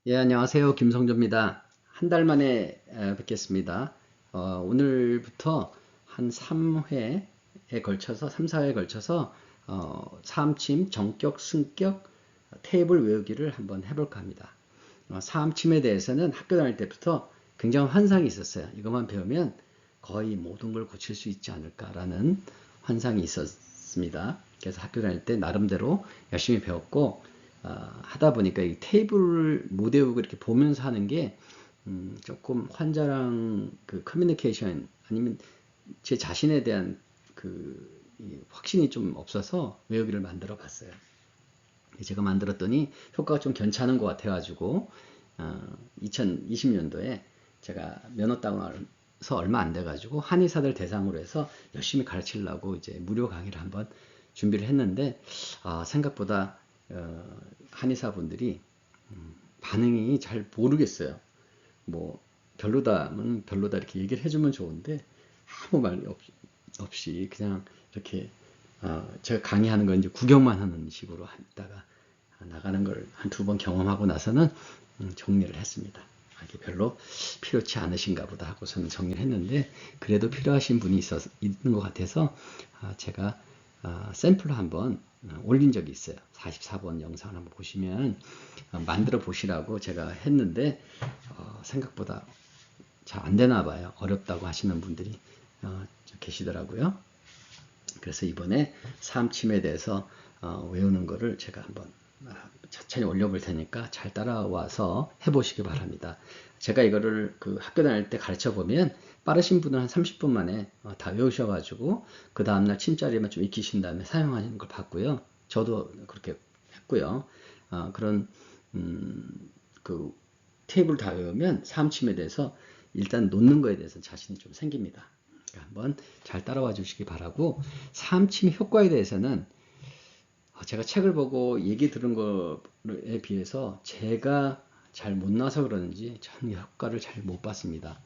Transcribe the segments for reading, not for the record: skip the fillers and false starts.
예, 안녕하세요. 김성조입니다. 한 달 만에 뵙겠습니다. 오늘부터 한 3회에 걸쳐서, 3, 4회에 걸쳐서, 사암침, 정격, 승격, 테이블 외우기를 한번 해볼까 합니다. 사암침에 대해서는 학교 다닐 때부터 굉장한 환상이 있었어요. 이것만 배우면 거의 모든 걸 고칠 수 있지 않을까라는 환상이 있었습니다. 그래서 학교 다닐 때 나름대로 열심히 배웠고, 하다 보니까 이 테이블을 못 외우고 이렇게 보면서 하는 게 조금 환자랑 그 커뮤니케이션 아니면 제 자신에 대한 그 확신이 좀 없어서 외우기를 만들어 봤어요. 제가 만들었더니 효과가 좀 괜찮은 것 같아가지고 2020년도에 제가 면허 따고 나서 얼마 안 돼가지고 한의사들 대상으로 해서 열심히 가르치려고 이제 무료 강의를 한번 준비를 했는데 생각보다 한의사분들이 반응이 잘 모르겠어요. 뭐 별로다면 별로다 이렇게 얘기를 해주면 좋은데 아무 말 없이 그냥 이렇게 제가 강의하는 건 이제 구경만 하는 식으로 했다가 나가는 걸 한 두 번 경험하고 나서는 정리를 했습니다. 이게 별로 필요치 않으신가 보다 하고서는 정리를 했는데 그래도 필요하신 분이 있는 것 같아서 제가 샘플로 한번 올린 적이 있어요. 44번 영상을 한번 보시면 만들어 보시라고 제가 했는데 생각보다 잘 안 되나 봐요. 어렵다고 하시는 분들이 계시더라고요. 그래서 이번에 사암침에 대해서 외우는 거를 제가 한번 천천히 올려볼 테니까 잘 따라와서 해보시기 바랍니다. 제가 이거를 그 학교 다닐 때 가르쳐 보면 빠르신 분은 한 30분 만에 다 외우셔가지고 그 다음날 침자리에만 좀 익히신 다음에 사용하는 걸 봤고요. 저도 그렇게 했고요. 그런 그 테이블 다 외우면 사암침에 대해서 일단 놓는 거에 대해서 자신이 좀 생깁니다. 한번 잘 따라와 주시기 바라고 사암침 효과에 대해서는 제가 책을 보고 얘기 들은 거에 비해서 제가 잘 못 나서 그러는지 저는 효과를 잘 못 봤습니다.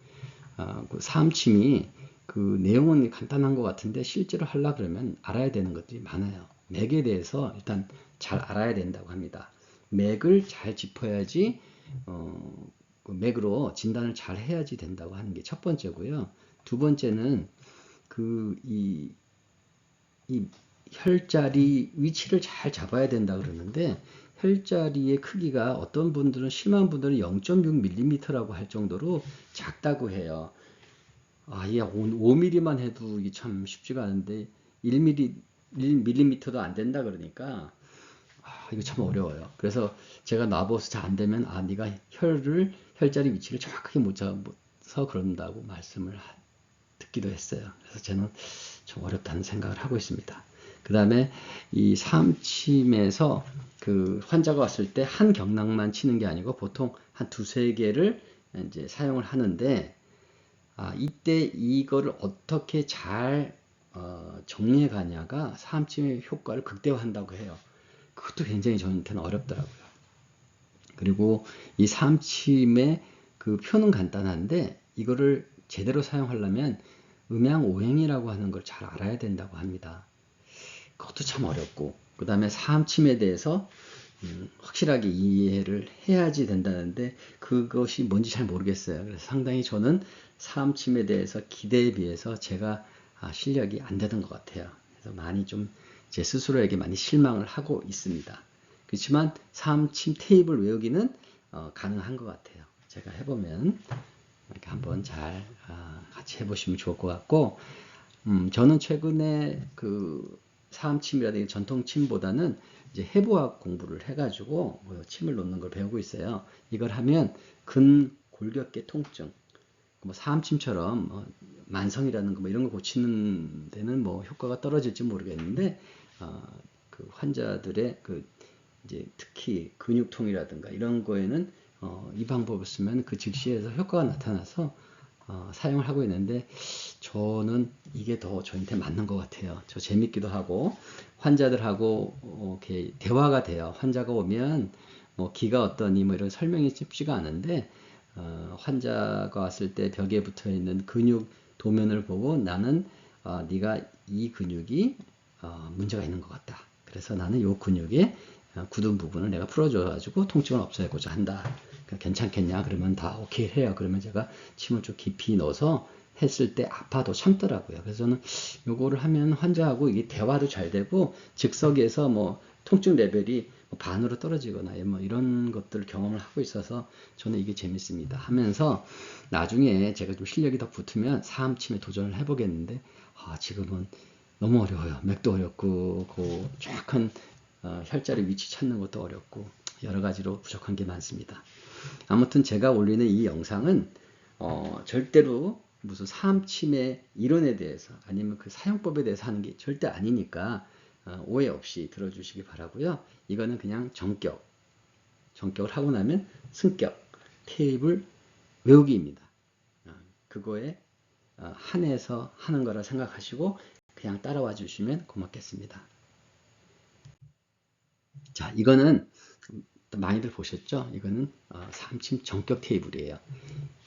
그 사암침이 그 내용은 간단한 것 같은데 실제로 하려 그러면 알아야 되는 것들이 많아요. 맥에 대해서 일단 잘 알아야 된다고 합니다. 맥을 잘 짚어야지 그 맥으로 진단을 잘 해야지 된다고 하는 게 첫 번째고요. 두 번째는 이 혈자리 위치를 잘 잡아야 된다 그러는데 혈자리의 크기가 어떤 분들은 심한 분들은 0.6mm라고 할 정도로 작다고 해요. 이게 5mm만 해도 이게 참 쉽지가 않은데 1mm도 안 된다 그러니까 이거 참 어려워요. 그래서 제가 놔봐서 잘 안 되면 네가 혈자리 위치를 정확하게 못 잡아서 그런다고 말씀을 듣기도 했어요. 그래서 저는 좀 어렵다는 생각을 하고 있습니다. 그 다음에 이 사암침에서 그 환자가 왔을 때 한 경락만 치는 게 아니고 보통 한 두세 개를 이제 사용을 하는데 이때 이거를 어떻게 잘 정리해 가냐가 사암침의 효과를 극대화한다고 해요. 그것도 굉장히 저한테는 어렵더라고요. 그리고 이 사암침의 그 표는 간단한데 이거를 제대로 사용하려면 음양오행이라고 하는 걸 잘 알아야 된다고 합니다. 그것도 참 어렵고 그 다음에 사암침에 대해서 확실하게 이해를 해야지 된다는데 그것이 뭔지 잘 모르겠어요. 그래서 상당히 저는 사암침에 대해서 기대에 비해서 제가 실력이 안 되는 것 같아요. 그래서 많이 좀 제 스스로에게 많이 실망을 하고 있습니다. 그렇지만 사암침 테이블 외우기는 가능한 것 같아요. 제가 해보면 이렇게 한번 잘 같이 해보시면 좋을 것 같고 저는 최근에 그 사암침이라든지 전통침보다는 이제 해부학 공부를 해가지고 침을 놓는 걸 배우고 있어요. 이걸 하면 근골격계 통증, 뭐 사암침처럼 만성이라는 거 뭐 이런 거 고치는 데는 뭐 효과가 떨어질지 모르겠는데 그 환자들의 그 이제 특히 근육통이라든가 이런 거에는 이 방법을 쓰면 그 즉시에서 효과가 나타나서 사용을 하고 있는데 저는 이게 더 저한테 맞는 것 같아요. 저 재밌기도 하고 환자들하고 이렇게 대화가 돼요. 환자가 오면 뭐 기가 어떠니 뭐 이런 설명이 쉽지가 않은데 환자가 왔을 때 벽에 붙어 있는 근육 도면을 보고 나는 네가 이 근육이 문제가 있는 것 같다. 그래서 나는 이 근육의 굳은 부분을 내가 풀어줘가지고 통증을 없애고자 한다. 괜찮겠냐 그러면 다 오케이 해요. 그러면 제가 침을 좀 깊이 넣어서 했을 때 아파도 참더라고요. 그래서 저는 요거를 하면 환자하고 이게 대화도 잘 되고 즉석에서 뭐 통증 레벨이 뭐 반으로 떨어지거나 뭐 이런 것들을 경험을 하고 있어서 저는 이게 재밌습니다. 하면서 나중에 제가 좀 실력이 더 붙으면 사암침에 도전을 해보겠는데 지금은 너무 어려워요. 맥도 어렵고 그 정확한 혈자리 위치 찾는 것도 어렵고 여러 가지로 부족한 게 많습니다. 아무튼 제가 올리는 이 영상은 절대로 무슨 사암침의 이론에 대해서 아니면 그 사용법에 대해서 하는 게 절대 아니니까 오해 없이 들어주시기 바라고요. 이거는 그냥 전격을 하고 나면 승격, 테이블 외우기입니다. 그거에 한해서 하는 거라 생각하시고 그냥 따라와 주시면 고맙겠습니다. 자, 이거는 많이들 보셨죠? 이거는 사암침 전격 테이블이에요.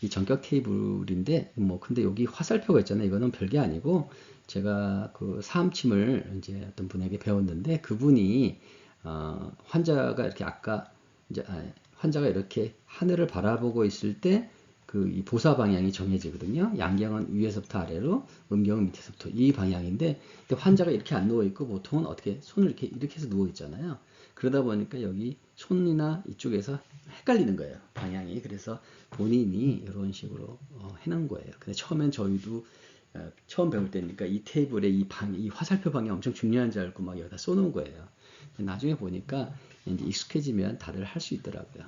이 전격 테이블인데 뭐 근데 여기 화살표가 있잖아요. 이거는 별게 아니고 제가 그 사암침을 이제 어떤 분에게 배웠는데 그분이 환자가 이렇게 아까 이제 환자가 이렇게 하늘을 바라보고 있을 때 그 이 보사 방향이 정해지거든요. 양경은 위에서부터 아래로, 음경은 밑에서부터 이 방향인데 환자가 이렇게 안 누워 있고 보통은 어떻게 손을 이렇게 해서 누워 있잖아요. 그러다 보니까 여기 손이나 이쪽에서 헷갈리는 거예요. 방향이. 그래서 본인이 이런 식으로 해놓은 거예요. 근데 처음엔 저희도 처음 배울 때니까 이 테이블에 이 화살표 방향 엄청 중요한 줄 알고 막 여기다 써놓은 거예요. 나중에 보니까 이제 익숙해지면 다들 할 수 있더라고요.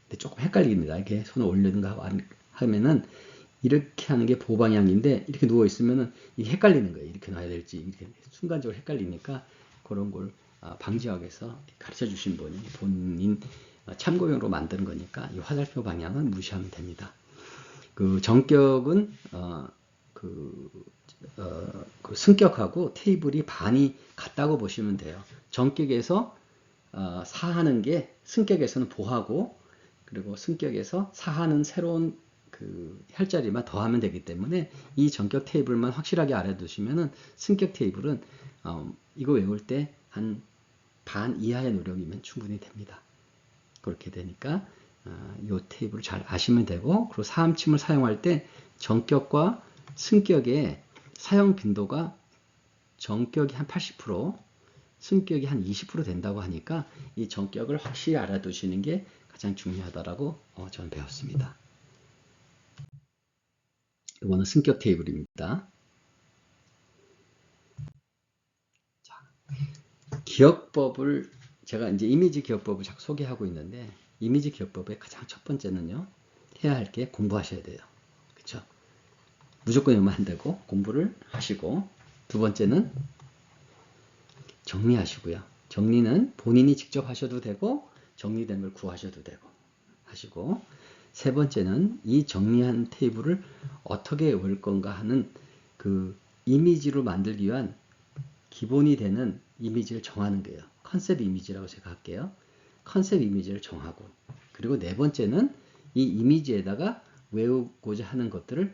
근데 조금 헷갈립니다. 이렇게 손을 올리는가 하면은 이렇게 하는 게 보방향인데 이렇게 누워 있으면은 이게 헷갈리는 거예요. 이렇게 놔야 될지 이렇게 순간적으로 헷갈리니까 그런 걸 방지하기 위해서 가르쳐 주신 분이 본인 참고용으로 만든 거니까 이 화살표 방향은 무시하면 됩니다. 그 정격은 그 승격하고 테이블이 반이 같다고 보시면 돼요. 정격에서 사하는 게 승격에서는 보하고 그리고 승격에서 사하는 새로운 그 혈자리만 더하면 되기 때문에 이 정격 테이블만 확실하게 알아두시면은 승격 테이블은 이거 외울 때 한 반 이하의 노력이면 충분히 됩니다. 그렇게 되니까 이 테이블을 잘 아시면 되고 그리고 사암침을 사용할 때 정격과 승격의 사용 빈도가 정격이 한 80%, 승격이 한 20% 된다고 하니까 이 정격을 확실히 알아두시는 게 가장 중요하다라고 저는 배웠습니다. 이거는 승격 테이블입니다. 자, 기억법을 제가 이제 이미지 기억법을 자꾸 소개하고 있는데 이미지 기억법의 가장 첫 번째는요. 해야 할 게 공부하셔야 돼요. 그렇죠? 무조건 이러면 안 되고 공부를 하시고 두 번째는 정리하시고요. 정리는 본인이 직접 하셔도 되고 정리된 걸 구하셔도 되고 하시고 세 번째는 이 정리한 테이블을 어떻게 외울 건가 하는 그 이미지로 만들기 위한 기본이 되는 이미지를 정하는 거예요. 컨셉 이미지라고 제가 할게요. 컨셉 이미지를 정하고 그리고 네 번째는 이 이미지에다가 외우고자 하는 것들을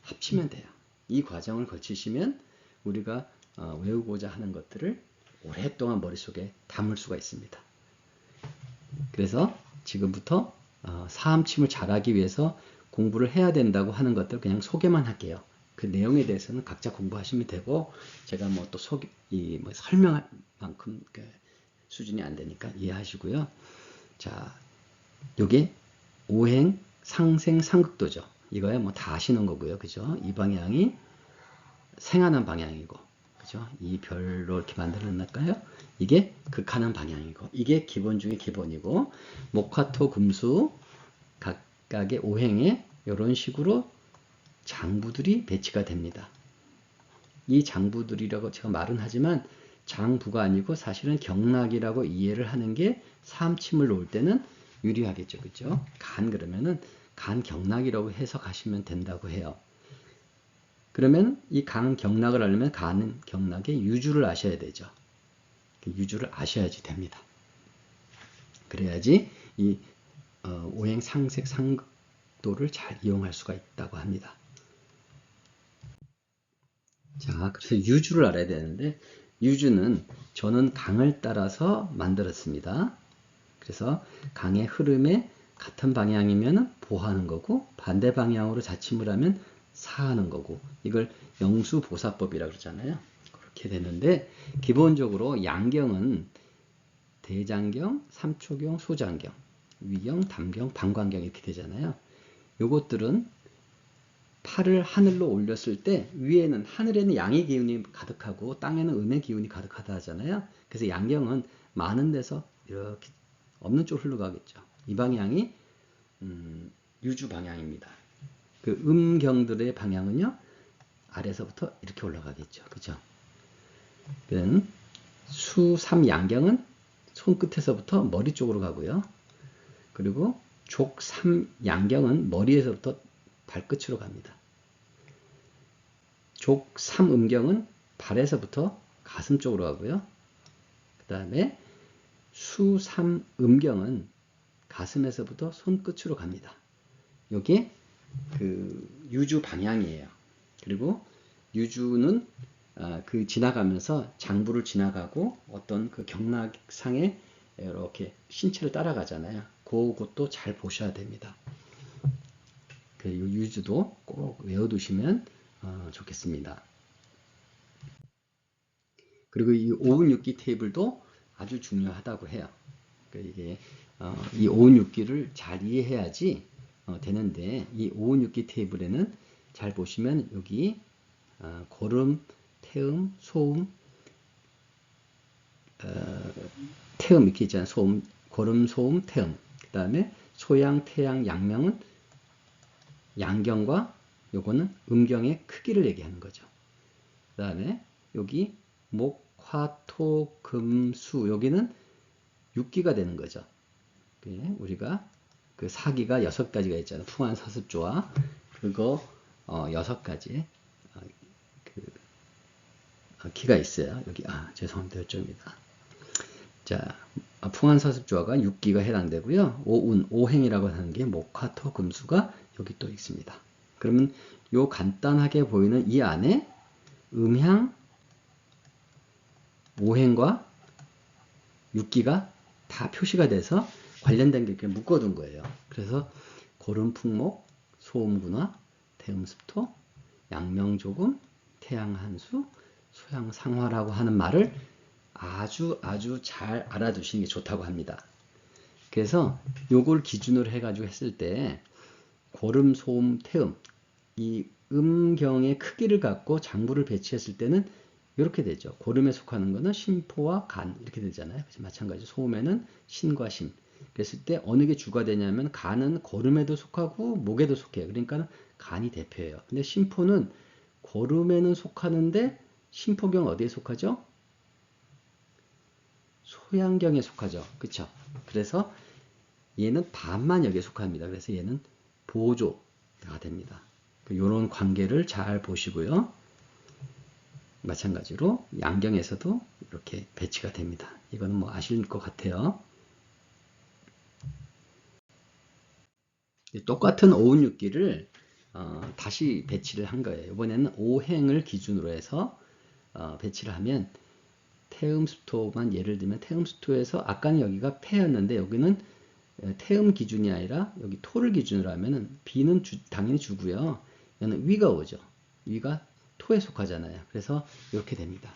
합치면 돼요. 이 과정을 거치시면 우리가 외우고자 하는 것들을 오랫동안 머릿속에 담을 수가 있습니다. 그래서 지금부터 사암침을 잘하기 위해서 공부를 해야 된다고 하는 것들 그냥 소개만 할게요. 그 내용에 대해서는 각자 공부하시면 되고 제가 뭐 또 설명할 만큼 수준이 안 되니까 이해하시고요. 자, 요게 오행 상생 상극도죠. 이거야 뭐 다 아시는 거고요. 그죠? 이 방향이 생하는 방향이고 그죠? 이 별로 이렇게 만들어 놨을까요? 이게 극하는 방향이고 이게 기본 중에 기본이고 목화토 금수 각각의 오행에 이런 식으로 장부들이 배치가 됩니다. 이 장부들이라고 제가 말은 하지만 장부가 아니고 사실은 경락이라고 이해를 하는 게 사암침을 놓을 때는 유리하겠죠. 그죠? 간 그러면은 간 경락이라고 해석하시면 된다고 해요. 그러면 이 간 경락을 알려면 간 경락의 유주를 아셔야 되죠. 유주를 아셔야지 됩니다. 그래야지 이 오행 상색 상극도를 잘 이용할 수가 있다고 합니다. 자, 그래서 유주를 알아야 되는데 유주는 저는 강을 따라서 만들었습니다. 그래서 강의 흐름에 같은 방향이면 보하는 거고 반대 방향으로 자침을 하면 사하는 거고 이걸 영수보사법이라고 그러잖아요. 그렇게 되는데 기본적으로 양경은 대장경, 삼초경, 소장경, 위경, 담경, 방광경 이렇게 되잖아요. 요것들은 팔을 하늘로 올렸을 때 위에는 하늘에는 양의 기운이 가득하고 땅에는 음의 기운이 가득하다 하잖아요. 그래서 양경은 많은 데서 이렇게 없는 쪽으로 흘러가겠죠. 이 방향이 유주 방향입니다. 그 음경들의 방향은요 아래서부터 이렇게 올라가겠죠. 그죠? 그는 수삼양경은 손끝에서부터 머리 쪽으로 가고요. 그리고 족삼양경은 머리에서부터 발끝으로 갑니다. 족삼음경은 발에서부터 가슴 쪽으로 가고요. 그 다음에 수삼음경은 가슴에서부터 손끝으로 갑니다. 이게 그 유주 방향이에요. 그리고 유주는 그 지나가면서 장부를 지나가고 어떤 그 경락상에 이렇게 신체를 따라가잖아요. 그것도 잘 보셔야 됩니다. 그 유주도 꼭 외워두시면 좋겠습니다. 그리고 이 5운6기 테이블도 아주 중요하다고 해요. 이게 이 5운6기를 잘 이해해야지 되는데 이 5운6기 테이블에는 잘 보시면 여기 고름, 태음, 소음, 태음 이렇게 있잖아요. 소음, 고름, 소음, 태음. 그 다음에 소양, 태양, 양명은 양경과 요거는 음경의 크기를 얘기하는 거죠. 그 다음에 여기 목, 화, 토, 금, 수 여기는 6기가 되는 거죠. 우리가 그 사기가 6가지가 있잖아요. 풍한사습조화 그거 6가지 그 기가 있어요. 여기 죄송합니다. 이쪽입니다. 자, 풍한사습조화가 6기가 해당되고요. 오운, 오행이라고 하는 게 목화, 토, 금수가 여기 또 있습니다. 그러면 요 간단하게 보이는 이 안에 음향, 오행과 6기가 다 표시가 돼서 관련된 게 이렇게 묶어둔 거예요. 그래서 고름풍목, 소음군화, 태음습토, 양명조금, 태양한수, 소양상화라고 하는 말을 아주 잘 알아두시는 게 좋다고 합니다. 그래서 요걸 기준으로 해가지고 했을 때 고름, 소음, 태음 이 음경의 크기를 갖고 장부를 배치했을 때는 이렇게 되죠. 고름에 속하는 거는 심포와 간 이렇게 되잖아요. 마찬가지 소음에는 신과 심. 그랬을 때 어느 게 주가 되냐면 간은 고름에도 속하고 목에도 속해요. 그러니까 간이 대표예요. 근데 심포는 고름에는 속하는데 심포경 어디에 속하죠? 소양경에 속하죠. 그쵸? 그래서 얘는 반만 여기에 속합니다. 그래서 얘는 보조가 됩니다. 이런 관계를 잘 보시고요. 마찬가지로 양경에서도 이렇게 배치가 됩니다. 이거는 뭐 아실 것 같아요. 똑같은 오운육기를 다시 배치를 한 거예요. 이번에는 오행을 기준으로 해서 배치를 하면 태음수토만 예를 들면 태음수토에서 아까는 여기가 폐였는데 여기는 태음 기준이 아니라 여기 토를 기준으로 하면은 비는 당연히 주고요. 얘는 위가 오죠. 위가 토에 속하잖아요. 그래서 이렇게 됩니다.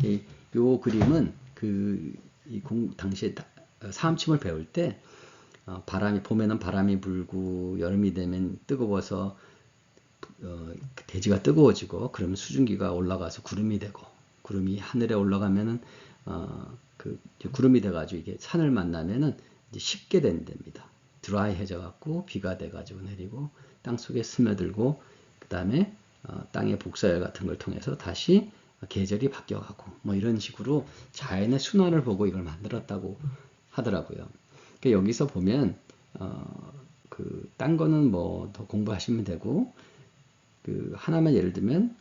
이 그림은 당시에 사암침을 배울 때 봄에는 바람이 불고 여름이 되면 뜨거워서 대지가 뜨거워지고 그러면 수증기가 올라가서 구름이 되고 구름이 하늘에 올라가면은 구름이 돼가지고 이게 산을 만나면은 이제 식게 된답니다. 드라이해져 갖고 비가 돼가지고 내리고 땅 속에 스며들고 그 다음에 땅의 복사열 같은 걸 통해서 다시 계절이 바뀌어가고 뭐 이런 식으로 자연의 순환을 보고 이걸 만들었다고 하더라고요. 그러니까 여기서 보면 딴 거는 뭐 더 공부하시면 되고 하나만 예를 들면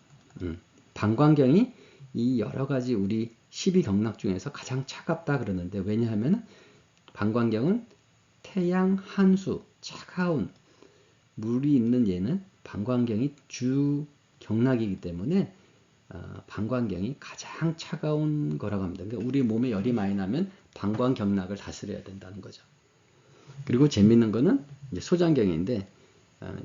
방광경이 이 여러 가지 우리 12경락 중에서 가장 차갑다 그러는데 왜냐하면 방광경은 태양 한수 차가운 물이 있는 얘는 방광경이 주 경락이기 때문에 방광경이 가장 차가운 거라고 합니다. 그러니까 우리 몸에 열이 많이 나면 방광경락을 다스려야 된다는 거죠. 그리고 재밌는 거는 이제 소장경인데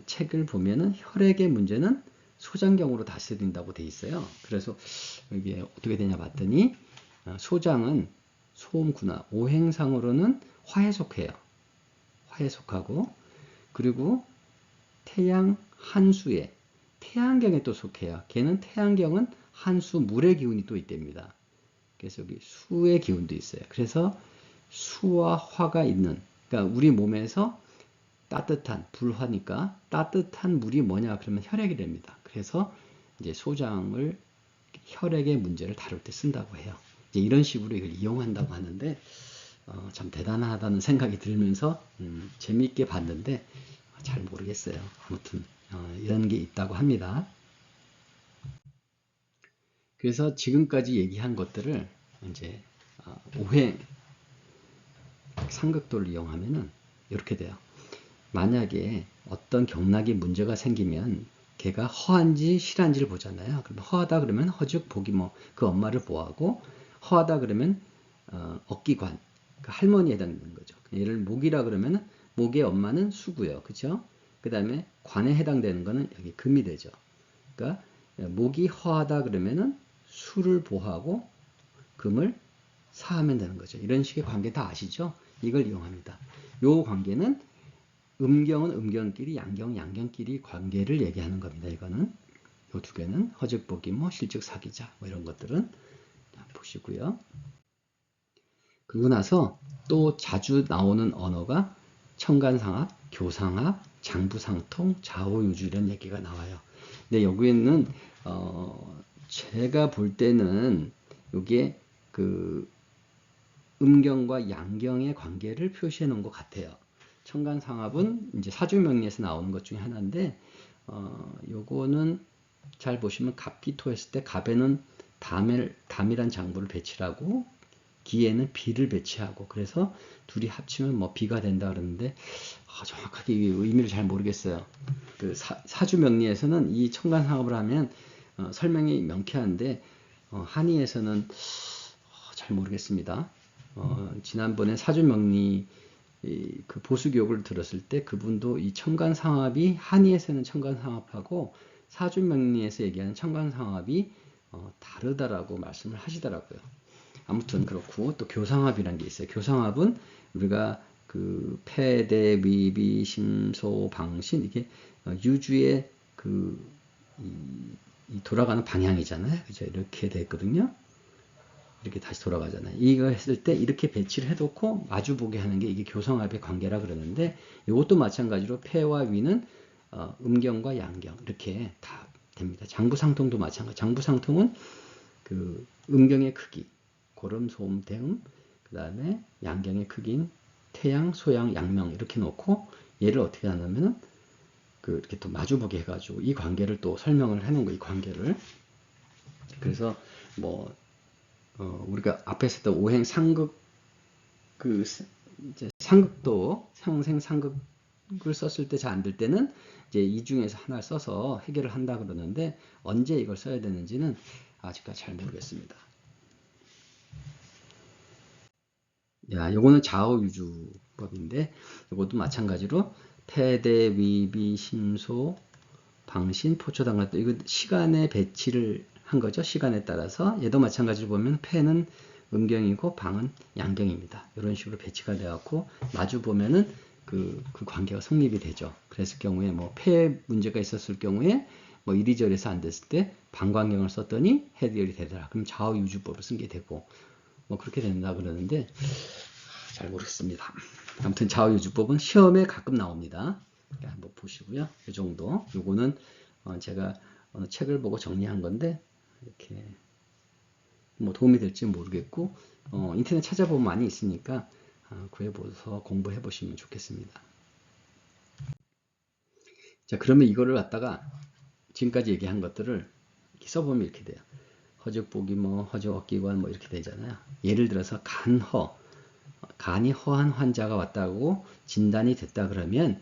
책을 보면은 혈액의 문제는 소장경으로 다스린다고 돼 있어요. 그래서 이게 어떻게 되냐 봤더니 소장은 소음구나 오행상으로는 화에 속해요. 화에 속하고 그리고 태양 한수에 태양경에 또 속해요. 걔는 태양경은 한수 물의 기운이 또 있답니다. 그래서 여기 수의 기운도 있어요. 그래서 수와 화가 있는 그러니까 우리 몸에서 따뜻한 불화니까 따뜻한 물이 뭐냐 그러면 혈액이 됩니다. 그래서 이제 소장을 혈액의 문제를 다룰 때 쓴다고 해요. 이제 이런 식으로 이걸 이용한다고 하는데 참 대단하다는 생각이 들면서 재미있게 봤는데 잘 모르겠어요. 아무튼 이런 게 있다고 합니다. 그래서 지금까지 얘기한 것들을 이제 오행 삼극도를 이용하면은 이렇게 돼요. 만약에 어떤 경락이 문제가 생기면 걔가 허한지 실한지를 보잖아요. 그럼 허하다 그러면 허즉 복이 뭐 그 엄마를 보호하고 허하다 그러면 억기관 그 할머니에 해당되는 거죠. 얘를 목이라 그러면 목의 엄마는 수고요. 그렇죠? 그 다음에 관에 해당되는 거는 여기 금이 되죠. 그러니까 목이 허하다 그러면은 수를 보호하고 금을 사하면 되는 거죠. 이런 식의 관계 다 아시죠? 이걸 이용합니다. 요 관계는 음경은 음경끼리, 양경은 양경끼리 관계를 얘기하는 겁니다. 이거는 요 두 개는 허즉복임, 실즉 사기자 뭐 이런 것들은 보시고요. 그러고 나서 또 자주 나오는 언어가 청간상합, 교상합, 장부상통, 좌우유주 이런 얘기가 나와요. 근데 여기에는 제가 볼 때는 이게 그 음경과 양경의 관계를 표시해 놓은 것 같아요. 청간상합은 이제 사주명리에서 나오는 것 중에 하나인데 요거는 잘 보시면 갑기토 했을 때 갑에는 담이란 장부를 배치를 하고 기에는 비를 배치하고 그래서 둘이 합치면 뭐 비가 된다 그러는데 정확하게 의미를 잘 모르겠어요. 그 사주명리에서는 이 청간상합을 하면 설명이 명쾌한데 한의에서는 잘 모르겠습니다. 지난번에 사주명리 그 보수교육을 들었을 때 그분도 이 청간상합이 한의에서는 청간상합하고 사주명리에서 얘기하는 청간상합이 다르다라고 말씀을 하시더라고요. 아무튼 그렇고 또 교상합이라는 게 있어요. 교상합은 우리가 그 폐대, 위비, 심소, 방신 이게 유주의 그 이 돌아가는 방향이잖아요. 그죠? 이렇게 됐거든요. 이렇게 다시 돌아가잖아요. 이거 했을 때 이렇게 배치를 해놓고 마주보게 하는 게 이게 교성합의 관계라 그러는데 이것도 마찬가지로 폐와 위는 음경과 양경 이렇게 다 됩니다. 장부상통도 마찬가지. 장부상통은 그 음경의 크기, 고름, 소음, 대음, 그 다음에 양경의 크기인 태양, 소양, 양명 이렇게 놓고 얘를 어떻게 하냐면은 그 이렇게 또 마주보게 해가지고 이 관계를 또 설명을 해놓은 거예요. 이 관계를. 그래서 뭐 우리가 앞에 했던 오행 상극 그 이제 상극도 상생 상극을 썼을 때 잘 안 될 때는 이제 이 중에서 하나를 써서 해결을 한다 그러는데 언제 이걸 써야 되는지는 아직까지 잘 모르겠습니다. 야, 요거는 좌우유주법인데 요것도 마찬가지로 폐대, 위비, 심소, 방신, 포초당 이거 시간의 배치를 한 거죠. 시간에 따라서 얘도 마찬가지로 보면 폐는 음경이고 방은 양경입니다. 이런 식으로 배치가 되었고 마주 보면은 그 관계가 성립이 되죠. 그랬을 경우에 뭐 폐 문제가 있었을 경우에 뭐 이리저리해서 안 됐을 때 방광경을 썼더니 해결이 되더라. 그럼 좌우유주법을 쓴 게 되고 뭐 그렇게 된다 그러는데 잘 모르겠습니다. 아무튼 좌우유주법은 시험에 가끔 나옵니다. 한번 보시고요. 이 정도. 요거는 제가 어느 책을 보고 정리한 건데 이렇게 뭐 도움이 될지 모르겠고 인터넷 찾아보면 많이 있으니까 구해보셔서 공부해 보시면 좋겠습니다. 자, 그러면 이거를 갖다가 지금까지 얘기한 것들을 이렇게 써보면 이렇게 돼요. 허적보기 뭐 허적억기관 뭐 이렇게 되잖아요. 예를 들어서 간이 허한 환자가 왔다고 진단이 됐다 그러면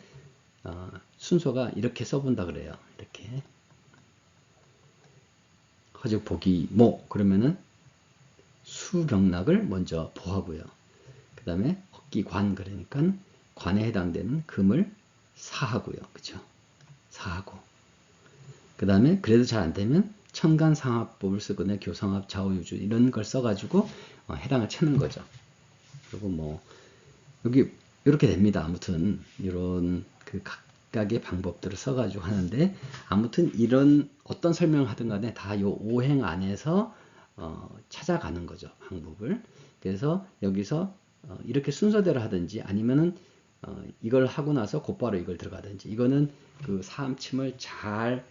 순서가 이렇게 써본다 그래요. 이렇게 허적보기 뭐 그러면은 수경락을 먼저 보하고요. 그 다음에 억기관 그러니까 관에 해당되는 금을 사하고요. 그죠? 사하고. 그 다음에 그래도 잘 안 되면 천간상합법을 쓰거나 교상합, 좌우유주 이런 걸 써가지고 해당을 찾는 거죠. 그리고 뭐 여기 이렇게 됩니다. 아무튼 이런 그 각각의 방법들을 써가지고 하는데 아무튼 이런 어떤 설명을 하든 간에 다 요 오행 안에서 찾아가는 거죠. 방법을. 그래서 여기서 이렇게 순서대로 하든지 아니면은 이걸 하고 나서 곧바로 이걸 들어가든지 이거는 그 사암침을 잘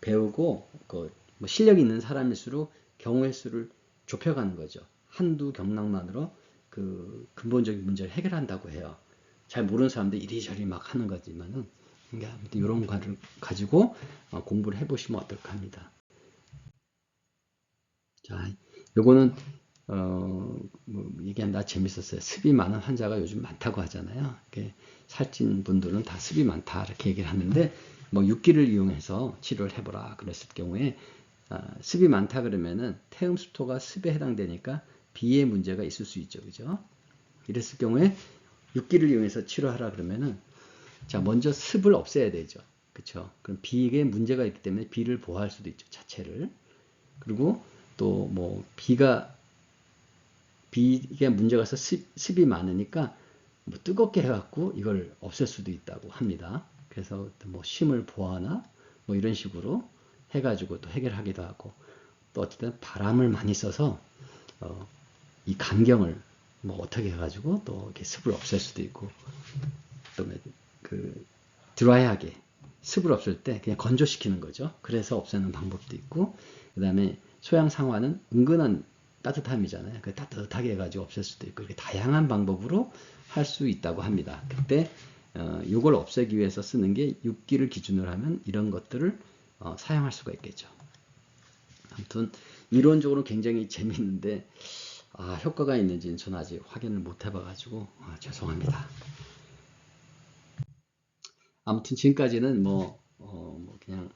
배우고 뭐 실력이 있는 사람일수록 경우의 수를 좁혀가는 거죠. 한두 경락만으로 그 근본적인 문제를 해결한다고 해요. 잘 모르는 사람들 이리저리 막 하는 거지만은 아무튼 이런 거를 가지고 공부를 해보시면 어떨까 합니다. 자, 요거는 뭐 얘기한다 재밌었어요. 습이 많은 환자가 요즘 많다고 하잖아요. 살찐 분들은 다 습이 많다 이렇게 얘기를 하는데 뭐 육기를 이용해서 치료를 해보라 그랬을 경우에 습이 많다 그러면은 태음수토가 습에 해당되니까 비의 문제가 있을 수 있죠, 그죠? 이랬을 경우에 육기를 이용해서 치료하라 그러면은 자 먼저 습을 없애야 되죠, 그렇죠? 그럼 비에 문제가 있기 때문에 비를 보호할 수도 있죠, 자체를. 그리고 또 뭐 비가 문제가 있어 습이 많으니까 뭐 뜨겁게 해갖고 이걸 없앨 수도 있다고 합니다. 그래서 뭐 심을 보하나 뭐 이런 식으로 해가지고 또 해결하기도 하고 또 어쨌든 바람을 많이 써서 이 간경을 뭐 어떻게 해가지고 또 이렇게 습을 없앨 수도 있고 또 그 드라이하게 습을 없앨 때 그냥 건조시키는 거죠. 그래서 없애는 방법도 있고 그 다음에 소양상화는 은근한 따뜻함이잖아요. 그 따뜻하게 해가지고 없앨 수도 있고 이렇게 다양한 방법으로 할 수 있다고 합니다. 그때 이걸 없애기 위해서 쓰는 게 육기를 기준으로 하면 이런 것들을 사용할 수가 있겠죠. 아무튼 이론적으로 굉장히 재밌는데 효과가 있는지는 저는 아직 확인을 못 해봐가지고 죄송합니다. 아무튼 지금까지는 뭐 그냥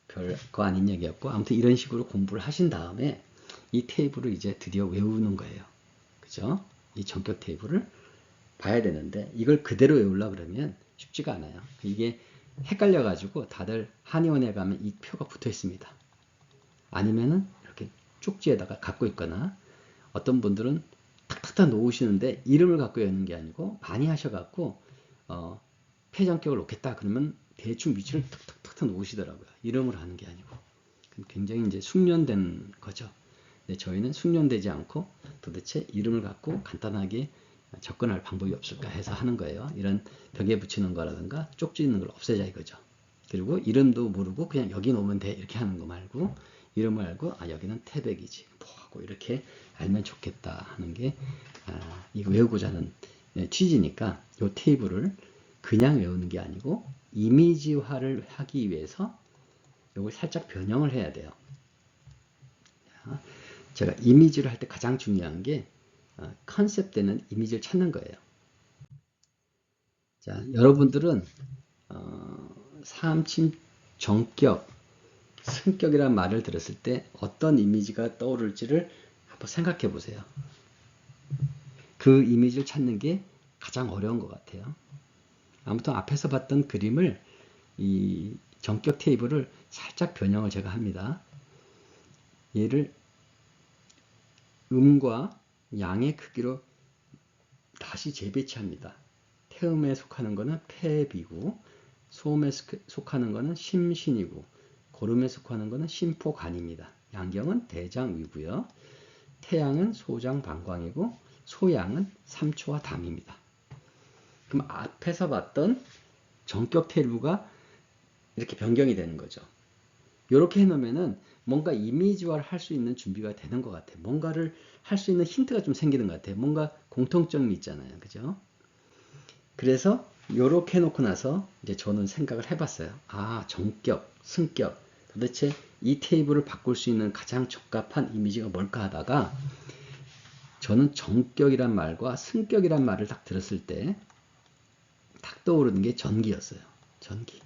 별거 아닌 얘기였고 아무튼 이런 식으로 공부를 하신 다음에 이 테이블을 이제 드디어 외우는 거예요. 그죠? 이 전격 테이블을 봐야 되는데 이걸 그대로 외우려고 그러면 쉽지가 않아요. 이게 헷갈려가지고 다들 한의원에 가면 이 표가 붙어 있습니다. 아니면은 이렇게 쪽지에다가 갖고 있거나 어떤 분들은 탁탁탁 놓으시는데 이름을 갖고 외우는 게 아니고 많이 하셔갖고 폐전격을 놓겠다 그러면 대충 위치를 탁탁탁탁 놓으시더라고요. 이름을 하는 게 아니고 굉장히 이제 숙련된 거죠. 근데 저희는 숙련되지 않고 도대체 이름을 갖고 간단하게 접근할 방법이 없을까 해서 하는 거예요. 이런 벽에 붙이는 거라든가 쪽지 있는 걸 없애자 이거죠. 그리고 이름도 모르고 그냥 여기 놓으면 돼 이렇게 하는 거 말고 이름을 알고 여기는 태백이지 뭐하고 이렇게 알면 좋겠다 하는 게 이거 외우고자 하는 취지니까 이 테이블을 그냥 외우는 게 아니고 이미지화를 하기 위해서 이걸 살짝 변형을 해야 돼요. 제가 이미지를 할 때 가장 중요한 게 컨셉되는 이미지를 찾는 거예요. 자, 여러분들은 사암침 정격, 승격이라는 말을 들었을 때 어떤 이미지가 떠오를지를 한번 생각해 보세요. 그 이미지를 찾는 게 가장 어려운 것 같아요. 아무튼 앞에서 봤던 그림을 이 정격 테이블을 살짝 변형을 제가 합니다. 얘를 음과 양의 크기로 다시 재배치합니다. 태음에 속하는 것은 폐비고 소음에 속하는 것은 심신이고 고름에 속하는 것은 심포간입니다. 양경은 대장위고요. 태양은 소장 방광이고 소양은 삼초와 담입니다. 그럼 앞에서 봤던 정격 테이블과 이렇게 변경이 되는 거죠. 이렇게 해놓으면은 뭔가 이미지화를 할 수 있는 준비가 되는 것 같아요. 뭔가를 할 수 있는 힌트가 좀 생기는 것 같아요. 뭔가 공통점이 있잖아요. 그죠? 그래서 이렇게 해놓고 나서 이제 저는 생각을 해봤어요. 정격, 승격. 도대체 이 테이블을 바꿀 수 있는 가장 적합한 이미지가 뭘까 하다가 저는 정격이란 말과 승격이란 말을 딱 들었을 때 딱 떠오르는 게 전기였어요. 전기.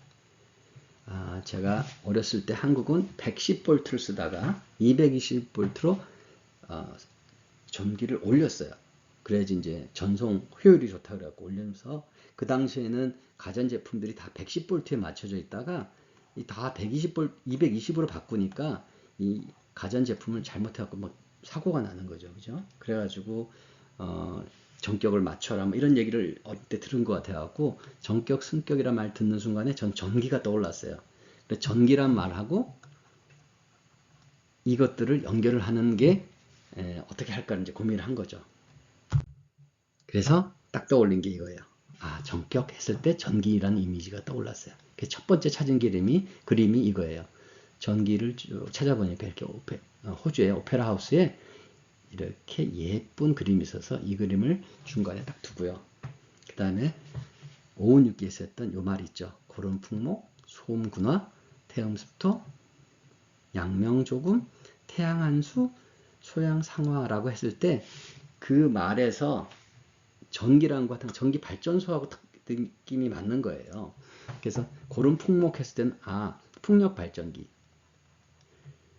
제가 어렸을 때 한국은 110V를 쓰다가 220V로 전기를 올렸어요. 그래야지 이제 전송 효율이 좋다 그래갖고 올리면서 그 당시에는 가전제품들이 다 110V에 맞춰져 있다가 다 120V, 220으로 바꾸니까 이 가전제품을 잘못해갖고 막 사고가 나는 거죠. 그죠? 그래가지고, 전격을 맞춰라. 뭐 이런 얘기를 어릴 때 들은 것 같아갖고, 전격, 승격이란 말 듣는 순간에 전 전기가 떠올랐어요. 그래서 전기란 말하고 이것들을 연결을 하는 게 어떻게 할까 이제 고민을 한 거죠. 그래서 딱 떠올린 게 이거예요. 아, 전격 했을 때 전기라는 이미지가 떠올랐어요. 첫 번째 찾은 그림이 이거예요. 전기를 쭉 찾아보니까 이렇게 호주의 오페라 하우스에 이렇게 예쁜 그림이 있어서 이 그림을 중간에 딱 두고요. 그 다음에 오은육기에서 했던 요 말 있죠. 고름풍목, 소음군화, 태음습토, 양명조금, 태양한수, 소양상화라고 했을 때 그 말에서 전기라는 것 같은 전기 발전소하고 느낌이 맞는 거예요. 그래서 고름풍목 했을 때는 풍력 발전기,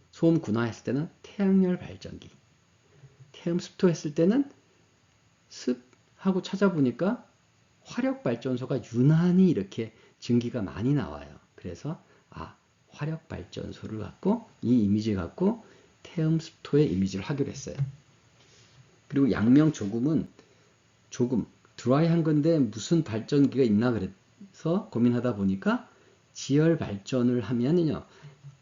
소음 군화 했을 때는 태양열 발전기, 태음 습토 했을 때는 습하고 찾아보니까 화력 발전소가 유난히 이렇게 증기가 많이 나와요. 그래서 화력 발전소를 갖고 이 이미지 갖고 태음 습토의 이미지를 하기로 했어요. 그리고 양명 조금은 조금 드라이한 건데 무슨 발전기가 있나 그래서 고민하다 보니까 지열 발전을 하면은요,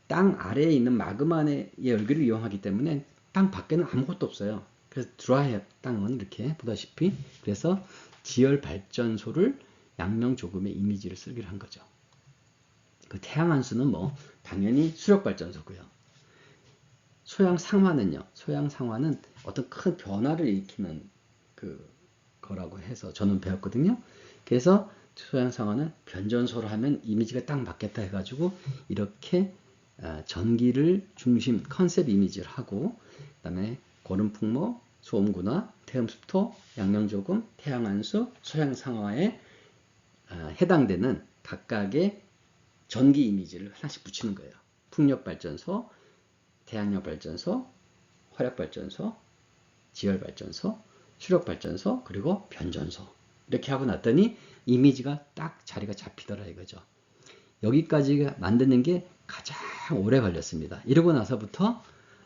땅 아래에 있는 마그마의 열기를 이용하기 때문에 땅 밖에는 아무것도 없어요. 그래서 드라이 땅은 이렇게 보다시피 그래서 지열 발전소를 양명 조금의 이미지를 쓰기로 한 거죠. 그 태양한수는 뭐 당연히 수력 발전소고요. 소양상화는요. 소양상화는 어떤 큰 변화를 일으키는 거라고 해서 저는 배웠거든요. 그래서 소양상화는 변전소로 하면 이미지가 딱 맞겠다 해가지고 이렇게 전기를 중심 컨셉 이미지를 하고 그다음에 고름풍목, 소음군화, 태음습토, 양명조금, 태양한수, 소양상화에 해당되는 각각의 전기 이미지를 하나씩 붙이는 거예요. 풍력발전소, 태양력발전소, 화력발전소, 지열발전소, 수력발전소, 그리고 변전소 이렇게 하고 났더니 이미지가 딱 자리가 잡히더라 이거죠. 여기까지 만드는 게 가장 오래 걸렸습니다. 이러고 나서부터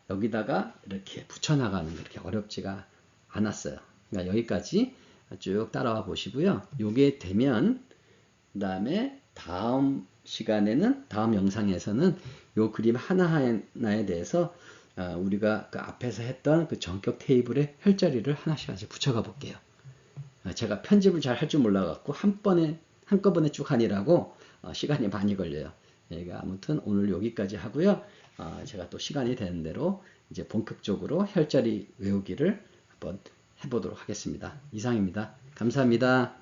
여기다가 이렇게 붙여나가는 게 그렇게 어렵지가 않았어요. 그러니까 여기까지 쭉 따라와 보시고요. 요게 되면 그 다음에 다음 시간에는 다음 영상에서는 요 그림 하나하나에 대해서 우리가 그 앞에서 했던 그 전격 테이블에 혈자리를 하나씩 붙여가 볼게요. 제가 편집을 잘 할 줄 몰라갖고 한꺼번에 쭉 하느라고 시간이 많이 걸려요. 아무튼 오늘 여기까지 하고요. 제가 또 시간이 되는 대로 이제 본격적으로 혈자리 외우기를 한번 해보도록 하겠습니다. 이상입니다. 감사합니다.